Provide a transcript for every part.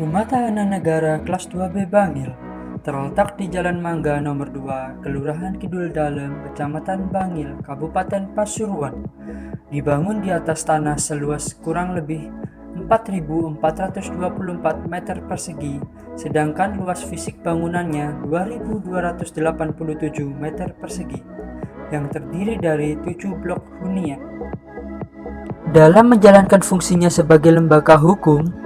Rumah Tahanan Negara Kelas 2B Bangil terletak di Jalan Mangga Nomor 2, Kelurahan Kidul Dalem, Kecamatan Bangil, Kabupaten Pasuruan. Dibangun di atas tanah seluas kurang lebih 4.424 meter persegi, sedangkan luas fisik bangunannya 2.287 meter persegi, yang terdiri dari 7 blok hunian. Dalam menjalankan fungsinya sebagai lembaga hukum,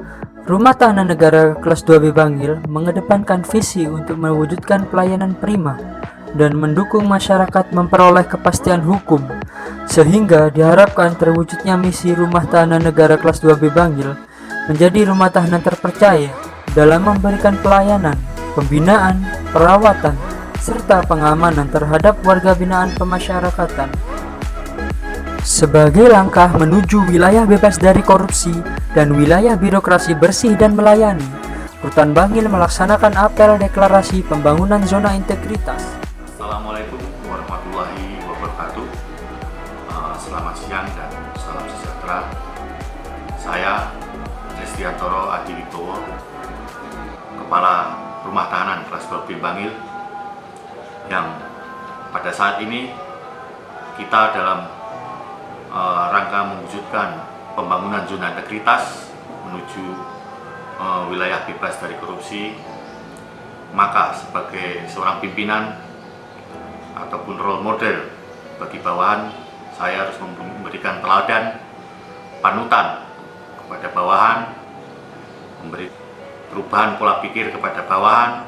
Rumah Tahanan Negara Kelas 2B Bangil mengedepankan visi untuk mewujudkan pelayanan prima dan mendukung masyarakat memperoleh kepastian hukum, sehingga diharapkan terwujudnya misi Rumah Tahanan Negara Kelas 2B Bangil menjadi rumah tahanan terpercaya dalam memberikan pelayanan, pembinaan, perawatan, serta pengamanan terhadap warga binaan pemasyarakatan. Sebagai langkah menuju wilayah bebas dari korupsi dan wilayah birokrasi bersih dan melayani, Rutan Bangil melaksanakan apel deklarasi pembangunan zona integritas. Assalamualaikum warahmatullahi wabarakatuh. Selamat siang dan salam sejahtera. Saya Tristiantoro Adiwitowo, Kepala Rumah Tahanan Kelas 2B Bangil, yang pada saat ini kita dalam rangka mewujudkan pembangunan zona integritas menuju wilayah bebas dari korupsi. Maka sebagai seorang pimpinan ataupun role model bagi bawahan, saya harus memberikan teladan, panutan kepada bawahan, memberi perubahan pola pikir kepada bawahan,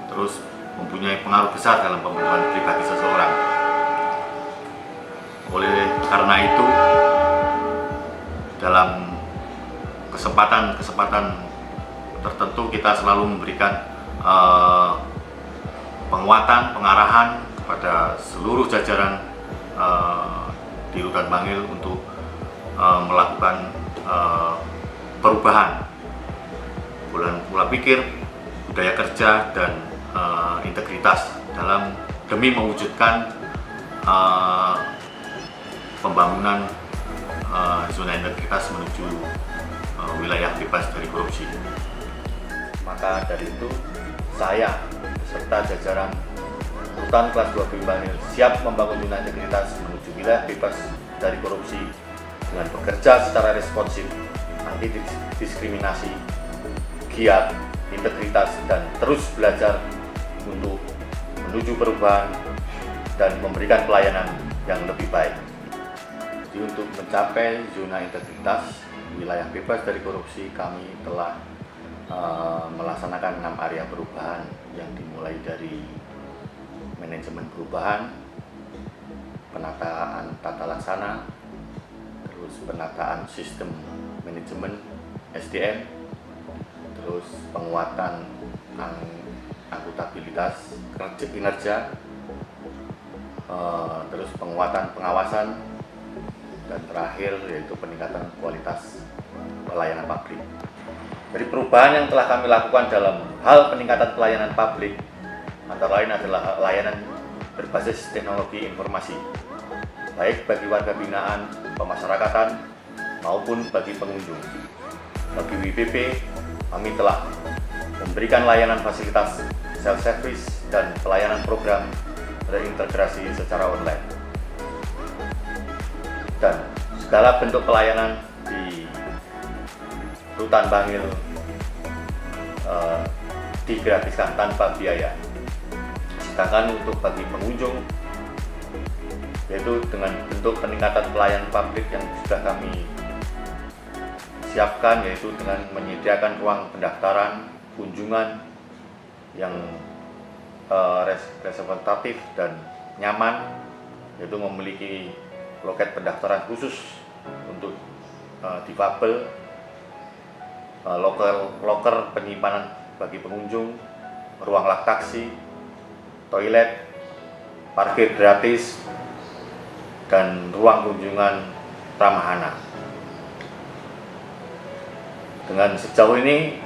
terus mempunyai pengaruh besar dalam pembentukan pribadi seseorang. Oleh karena itu, dalam kesempatan tertentu kita selalu memberikan penguatan, pengarahan kepada seluruh jajaran di Rutan Bangil untuk melakukan perubahan pola pikir, budaya kerja, dan integritas demi mewujudkan pembangunan zona integritas menuju wilayah bebas dari korupsi. Maka dari itu, saya beserta jajaran Rutan Kelas 2B Bangil siap membangun zona integritas menuju wilayah bebas dari korupsi dengan bekerja secara responsif, anti diskriminasi, giat, integritas, dan terus belajar untuk menuju perubahan dan memberikan pelayanan yang lebih baik. Jadi untuk mencapai zona integritas wilayah bebas dari korupsi, kami telah melaksanakan 6 area perubahan yang dimulai dari manajemen perubahan, penataan tata laksana, terus penataan sistem manajemen SDM, terus penguatan akuntabilitas kinerja, terus penguatan pengawasan, dan terakhir yaitu peningkatan kualitas pelayanan publik. Dari perubahan yang telah kami lakukan dalam hal peningkatan pelayanan publik, antara lain adalah layanan berbasis teknologi informasi, baik bagi warga binaan, pemasyarakatan, maupun bagi pengunjung. Bagi WBP, kami telah memberikan layanan fasilitas self-service dan pelayanan program terintegrasi secara online. Dan segala bentuk pelayanan di Rutan Bangil digratiskan tanpa biaya. Sedangkan untuk bagi pengunjung, yaitu dengan bentuk peningkatan pelayanan publik yang sudah kami siapkan, yaitu dengan menyediakan ruang pendaftaran kunjungan yang representatif dan nyaman, yaitu memiliki loket pendaftaran khusus untuk difabel, loker penyimpanan bagi pengunjung, ruang laktasi, toilet, parkir gratis, dan ruang kunjungan ramah anak. Dengan sejauh ini,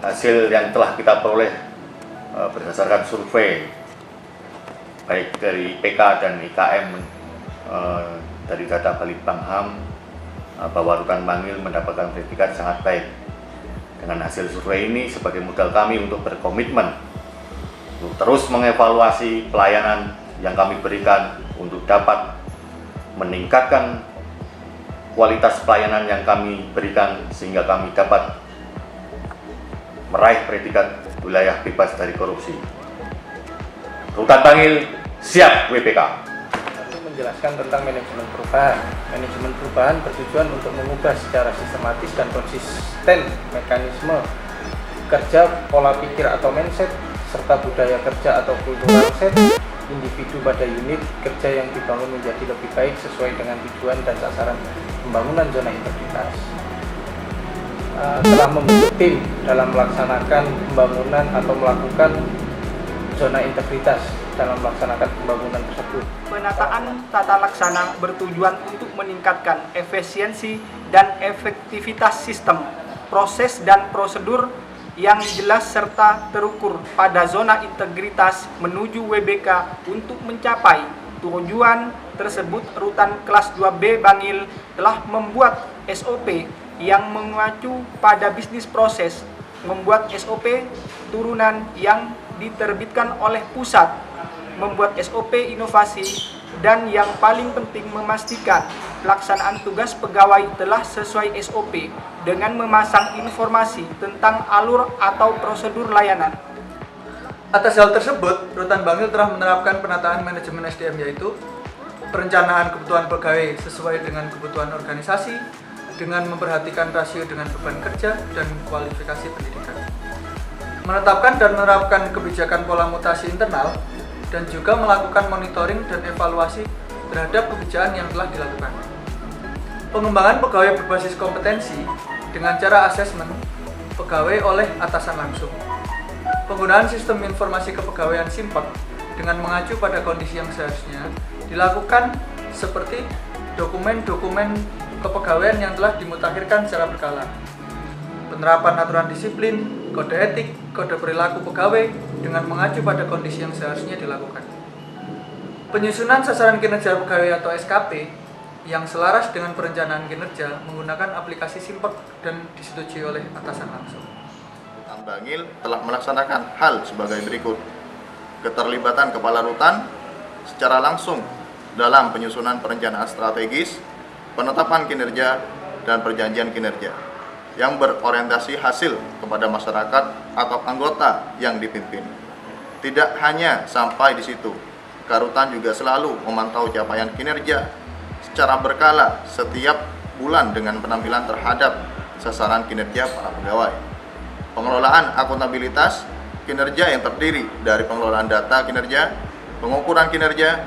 hasil yang telah kita peroleh berdasarkan survei baik dari PK dan IKM dari data Balitbang HAM, bahwa Rutan Bangil mendapatkan predikat sangat baik Dengan hasil survei ini sebagai modal kami untuk berkomitmen untuk terus mengevaluasi pelayanan yang kami berikan untuk dapat meningkatkan kualitas pelayanan yang kami berikan sehingga kami dapat meraih predikat wilayah bebas dari korupsi. Rutan Bangil siap WPK. Menjelaskan tentang manajemen perubahan. Manajemen perubahan bertujuan untuk mengubah secara sistematis dan konsisten mekanisme kerja, pola pikir atau mindset, serta budaya kerja atau kultural set individu pada unit kerja yang dibangun menjadi lebih baik sesuai dengan tujuan dan sasaran pembangunan zona integritas. Telah membentuk tim dalam melaksanakan pembangunan atau melakukan zona integritas dalam melaksanakan pembangunan tersebut. Penataan tata laksana bertujuan untuk meningkatkan efisiensi dan efektivitas sistem, proses dan prosedur yang jelas serta terukur pada zona integritas menuju WBK. Untuk mencapai tujuan tersebut, Rutan Kelas 2B Bangil telah membuat SOP yang mengacu pada bisnis proses, membuat SOP turunan yang diterbitkan oleh pusat, membuat SOP inovasi, dan yang paling penting memastikan pelaksanaan tugas pegawai telah sesuai SOP dengan memasang informasi tentang alur atau prosedur layanan. Atas hal tersebut, Rutan Bangil telah menerapkan penataan manajemen SDM, yaitu perencanaan kebutuhan pegawai sesuai dengan kebutuhan organisasi dengan memperhatikan rasio dengan beban kerja dan kualifikasi pendidikan, menetapkan dan menerapkan kebijakan pola mutasi internal, dan juga melakukan monitoring dan evaluasi terhadap kebijakan yang telah dilakukan. Pengembangan pegawai berbasis kompetensi dengan cara asesmen pegawai oleh atasan langsung. Penggunaan sistem informasi kepegawaian SIMPEK dengan mengacu pada kondisi yang seharusnya dilakukan seperti dokumen-dokumen kepegawaian yang telah dimutakhirkan secara berkala. Penerapan aturan disiplin, kode etik, kode perilaku pegawai dengan mengacu pada kondisi yang seharusnya dilakukan. Penyusunan sasaran kinerja pegawai atau SKP yang selaras dengan perencanaan kinerja menggunakan aplikasi SIMPEK dan disetujui oleh atasan langsung. Rutan Bangil telah melaksanakan hal sebagai berikut. Keterlibatan kepala rutan secara langsung dalam penyusunan perencanaan strategis, penetapan kinerja, dan perjanjian kinerja yang berorientasi hasil kepada masyarakat atau anggota yang dipimpin. Tidak hanya sampai di situ, Karutan juga selalu memantau capaian kinerja secara berkala setiap bulan dengan penampilan terhadap sasaran kinerja para pegawai. Pengelolaan akuntabilitas kinerja yang terdiri dari pengelolaan data kinerja, pengukuran kinerja,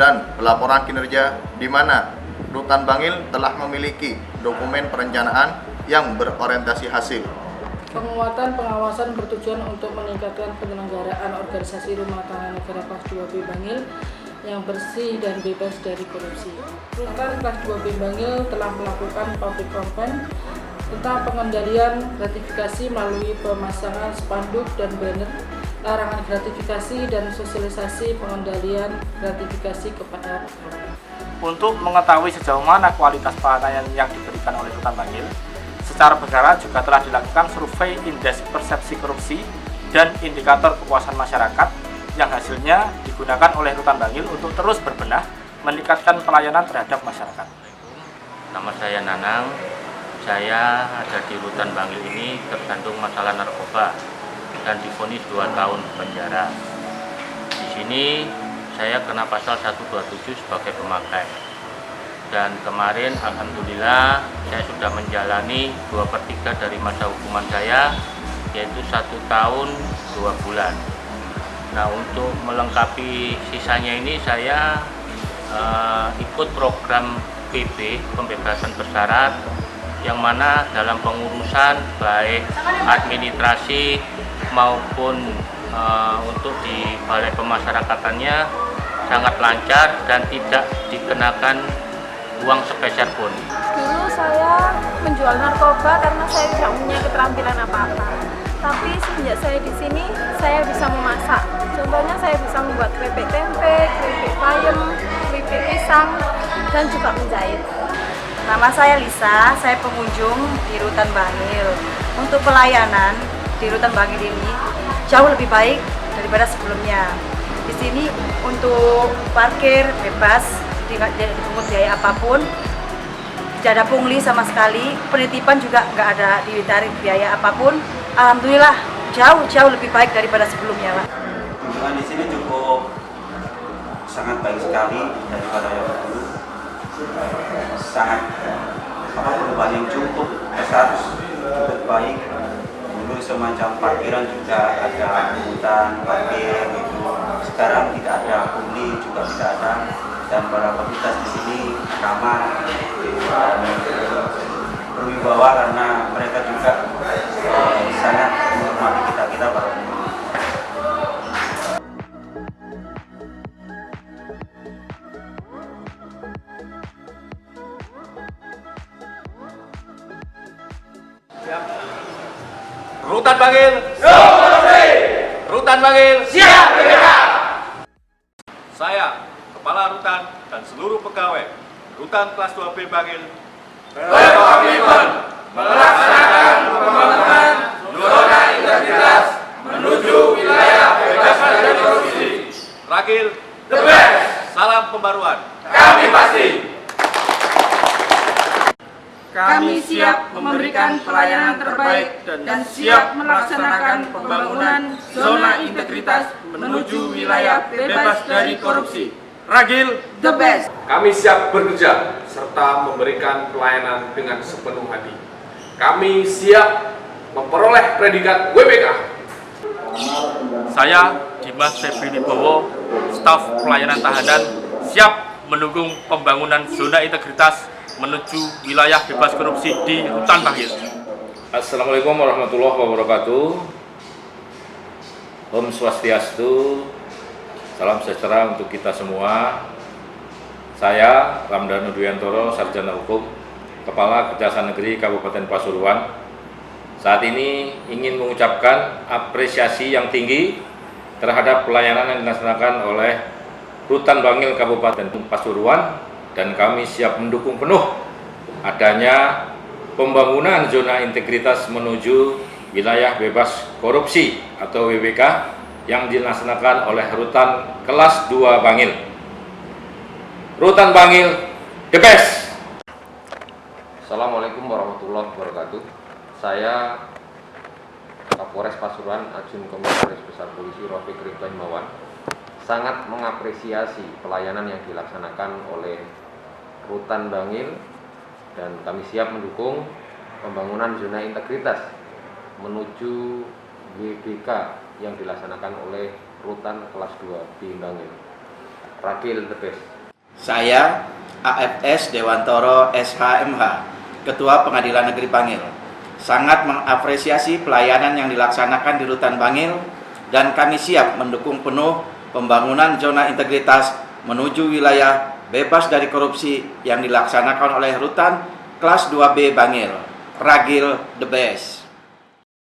dan pelaporan kinerja, di mana Rutan Bangil telah memiliki dokumen perencanaan yang berorientasi hasil. Penguatan pengawasan bertujuan untuk meningkatkan penyelenggaraan organisasi rumah tangga negara kelas 2B Bangil yang bersih dan bebas dari korupsi. Rutan kelas 2B Bangil telah melakukan public campaign tentang pengendalian gratifikasi melalui pemasangan spanduk dan banner, larangan gratifikasi, dan sosialisasi pengendalian gratifikasi kepada pegawai. Untuk mengetahui sejauh mana kualitas pelayanan yang diberikan oleh Rutan Bangil, secara berkala juga telah dilakukan survei indeks persepsi korupsi dan indikator kepuasan masyarakat yang hasilnya digunakan oleh Rutan Bangil untuk terus berbenah meningkatkan pelayanan terhadap masyarakat. Nama saya Nanang, saya ada di Rutan Bangil ini tersandung masalah narkoba dan divonis 2 tahun penjara. Di sini saya kena pasal 127 sebagai pemakai. Dan kemarin alhamdulillah saya sudah menjalani 2/3 dari masa hukuman saya, yaitu 1 tahun 2 bulan. Nah, untuk melengkapi sisanya ini saya ikut program PB, pembebasan bersyarat, yang mana dalam pengurusan baik administrasi maupun untuk di balai pemasyarakatannya sangat lancar dan tidak dikenakan uang sepeser pun. Dulu saya menjual narkoba karena saya tidak punya keterampilan apa-apa. Tapi semenjak saya di sini, saya bisa memasak. Contohnya saya bisa membuat keripik tempe, keripik bayam, keripik pisang, dan juga menjahit. Nama saya Lisa, saya pengunjung di Rutan Bangil. untuk pelayanan di Rutan Bangil ini jauh lebih baik daripada sebelumnya. Di sini untuk parkir bebas, tidak dipungut biaya apapun, tidak ada pungli sama sekali, penitipan juga nggak ada ditarik biaya apapun. Alhamdulillah jauh lebih baik daripada sebelumnya, Pak. Kunjungan di sini cukup sangat baik sekali daripada yang dulu. Sangat perubahan yang cukup besar, cukup baik. Dulu semacam parkiran juga ada pungutan parkir itu. Sekarang tidak ada pungli, juga tidak ada, dan para petugas di sini ramah dan berwibawa karena mereka juga sangat menghormati kita para pengunjung. Rutan Bangil, Rutan Bangil, siap BPK. Saya, Kepala Rutan dan seluruh pegawai Rutan kelas 2B Bangil berkomitmen melaksanakan pembangunan zona integritas menuju wilayah bebas dari korupsi. Ragil, the best. Salam pembaruan. Kami pasti. Kami siap memberikan pelayanan terbaik dan siap melaksanakan pembangunan zona integritas menuju wilayah bebas dari korupsi. Ragil, The best. Kami siap bekerja serta memberikan pelayanan dengan sepenuh hati. Kami siap memperoleh predikat WPK. Saya, Dimas Febri Wibowo, staf pelayanan tahanan, siap mendukung pembangunan zona integritas menuju wilayah bebas korupsi di Rutan Bangil. Assalamualaikum warahmatullahi wabarakatuh. Om Swastiastu, salam sejahtera untuk kita semua. Saya Ramdan Duyantoro, Sarjana Hukum, Kepala Kejaksaan Negeri Kabupaten Pasuruan. Saat ini ingin mengucapkan apresiasi yang tinggi terhadap pelayanan yang dilaksanakan oleh Rutan Bangil Kabupaten Pasuruan, dan kami siap mendukung penuh adanya pembangunan zona integritas menuju wilayah bebas korupsi atau WBK yang dilaksanakan oleh Rutan kelas 2 Bangil. Rutan Bangil, the best! Assalamualaikum warahmatullahi wabarakatuh. Saya Kapolres Pasuruan, Ajun Komisaris Besar Polisi Rafiq Ridwan Himawan, sangat mengapresiasi pelayanan yang dilaksanakan oleh Rutan Bangil, dan kami siap mendukung pembangunan zona integritas menuju WBK yang dilaksanakan oleh Rutan kelas 2 Bangil. Ragil, the best. Saya AFS Dewantoro SHMH, Ketua Pengadilan Negeri Bangil, sangat mengapresiasi pelayanan yang dilaksanakan di Rutan Bangil, dan kami siap mendukung penuh pembangunan zona integritas menuju wilayah bebas dari korupsi yang dilaksanakan oleh Rutan kelas 2B Bangil. Ragil, the best.